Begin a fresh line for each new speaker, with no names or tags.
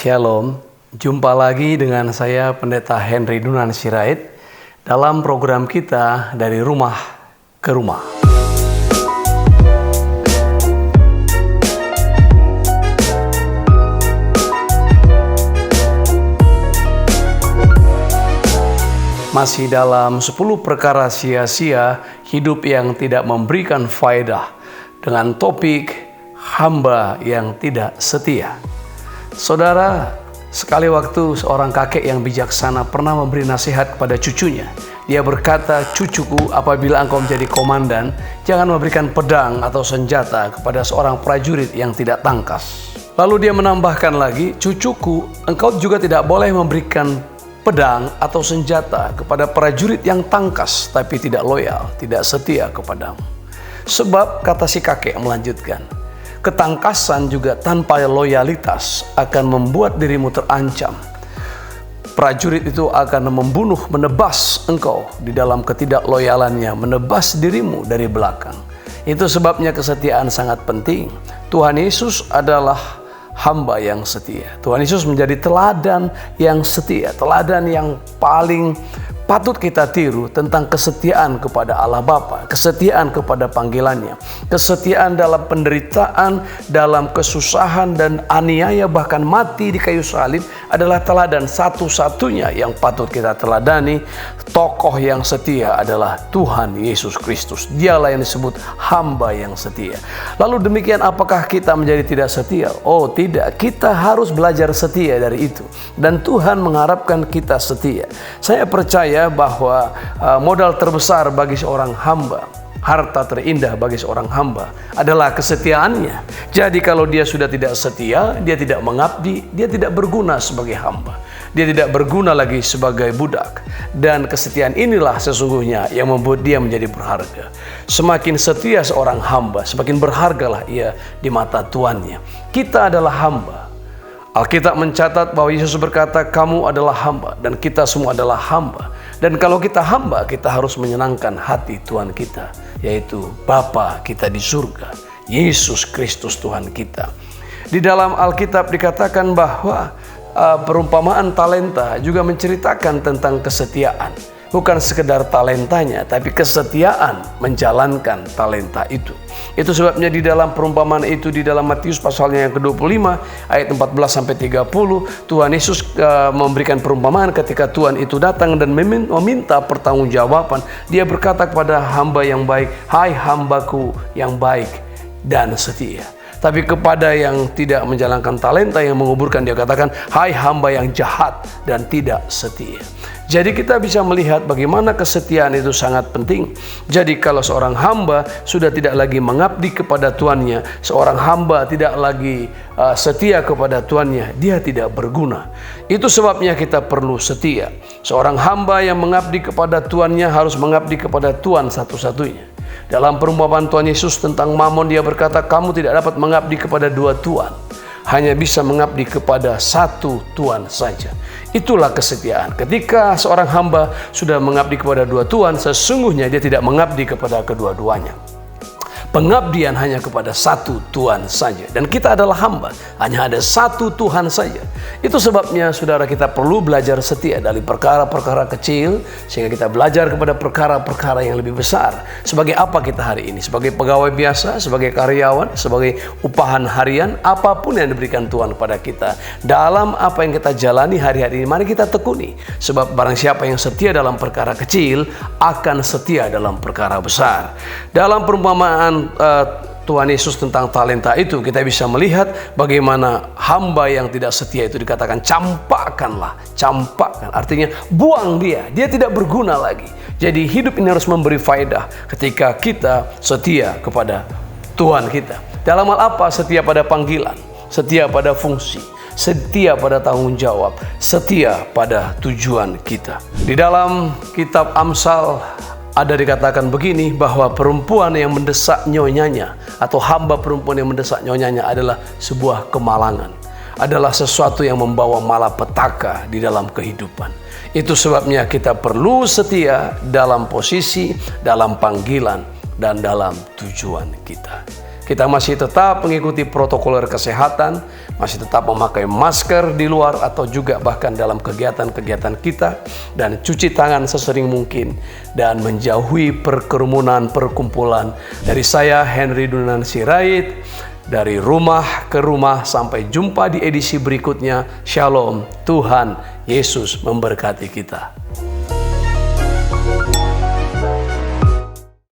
Shalom, jumpa lagi dengan saya Pendeta Henry Dunan Sirait dalam program kita Dari Rumah ke Rumah. Masih dalam 10 perkara sia-sia hidup yang tidak memberikan faedah dengan topik hamba yang tidak setia. Saudara, sekali waktu seorang kakek yang bijaksana pernah memberi nasihat kepada cucunya. Dia berkata, "Cucuku, apabila engkau menjadi komandan, jangan memberikan pedang atau senjata kepada seorang prajurit yang tidak tangkas." Lalu dia menambahkan lagi, "Cucuku, engkau juga tidak boleh memberikan pedang atau senjata kepada prajurit yang tangkas tapi tidak loyal, tidak setia kepadamu." Sebab, kata si kakek melanjutkan, ketangkasan juga tanpa loyalitas akan membuat dirimu terancam. Prajurit itu akan membunuh, menebas engkau di dalam ketidakloyalannya, menebas dirimu dari belakang. Itu sebabnya kesetiaan sangat penting. Tuhan Yesus adalah hamba yang setia. Tuhan Yesus menjadi teladan yang setia, teladan yang paling patut kita tiru tentang kesetiaan kepada Allah Bapa, kesetiaan kepada panggilannya, kesetiaan dalam penderitaan, dalam kesusahan dan aniaya, bahkan mati di kayu salib adalah teladan satu-satunya yang patut kita teladani. Tokoh yang setia adalah Tuhan Yesus Kristus. Dialah yang disebut hamba yang setia. Lalu demikian, apakah kita menjadi tidak setia? Oh tidak, kita harus belajar setia dari itu. Dan Tuhan mengharapkan kita setia. Saya percaya bahwa modal terbesar bagi seorang hamba, harta terindah bagi seorang hamba adalah kesetiaannya. Jadi kalau dia sudah tidak setia, dia tidak mengabdi, dia tidak berguna sebagai hamba. Dia tidak berguna lagi sebagai budak. Dan kesetiaan inilah sesungguhnya yang membuat dia menjadi berharga. Semakin setia seorang hamba, semakin berhargalah ia di mata tuannya. Kita adalah hamba. Alkitab mencatat bahwa Yesus berkata, "Kamu adalah hamba dan kita semua adalah hamba." Dan kalau kita hamba, kita harus menyenangkan hati Tuhan kita, yaitu Bapa kita di surga, Yesus Kristus Tuhan kita. Di dalam Alkitab dikatakan bahwa perumpamaan talenta juga menceritakan tentang kesetiaan. Bukan sekedar talentanya, tapi kesetiaan menjalankan talenta itu. Itu sebabnya di dalam perumpamaan itu, di dalam Matius pasalnya yang ke-25 ayat 14-30, Tuhan Yesus memberikan perumpamaan ketika Tuhan itu datang dan meminta pertanggungjawaban. Dia berkata kepada hamba yang baik, "Hai hambaku yang baik dan setia." Tapi kepada yang tidak menjalankan talenta, yang menguburkan, dia katakan, "Hai hamba yang jahat dan tidak setia." Jadi kita bisa melihat bagaimana kesetiaan itu sangat penting. Jadi kalau seorang hamba sudah tidak lagi mengabdi kepada tuannya, seorang hamba tidak lagi setia kepada tuannya, dia tidak berguna. Itu sebabnya kita perlu setia. Seorang hamba yang mengabdi kepada tuannya harus mengabdi kepada Tuhan satu-satunya. Dalam perumpamaan Tuhan Yesus tentang Mamon, dia berkata, "Kamu tidak dapat mengabdi kepada dua tuan, hanya bisa mengabdi kepada satu Tuhan saja." Itulah kesetiaan. Ketika seorang hamba sudah mengabdi kepada dua tuan, sesungguhnya dia tidak mengabdi kepada kedua-duanya. Pengabdian hanya kepada satu Tuhan saja. Dan kita adalah hamba, hanya ada satu Tuhan saja. Itu sebabnya saudara, kita perlu belajar setia dari perkara-perkara kecil, sehingga kita belajar kepada perkara-perkara yang lebih besar. Sebagai apa kita hari ini? Sebagai pegawai biasa, sebagai karyawan, sebagai upahan harian, apapun yang diberikan Tuhan kepada kita. Dalam apa yang kita jalani hari-hari ini, mari kita tekuni. Sebab barang siapa yang setia dalam perkara kecil, akan setia dalam perkara besar. Dalam perumpamaan Tuhan Yesus tentang talenta itu, kita bisa melihat bagaimana hamba yang tidak setia itu dikatakan campakkanlah. Campakkan artinya buang dia tidak berguna lagi. Jadi hidup ini harus memberi faedah ketika kita setia kepada Tuhan kita. Dalam hal apa? Setia pada panggilan, setia pada fungsi, setia pada tanggung jawab, setia pada tujuan kita. Di dalam kitab Amsal ada dikatakan begini, bahwa perempuan yang mendesak nyonyanya atau hamba perempuan yang mendesak nyonyanya adalah sebuah kemalangan, adalah sesuatu yang membawa malapetaka di dalam kehidupan. Itu sebabnya kita perlu setia dalam posisi, dalam panggilan, dan dalam tujuan kita. Kita masih tetap mengikuti protokol kesehatan, masih tetap memakai masker di luar atau juga bahkan dalam kegiatan-kegiatan kita, dan cuci tangan sesering mungkin, dan menjauhi perkerumunan perkumpulan. Dari saya, Henry Dunan Sirait, dari rumah ke rumah, sampai jumpa di edisi berikutnya. Shalom, Tuhan Yesus memberkati kita.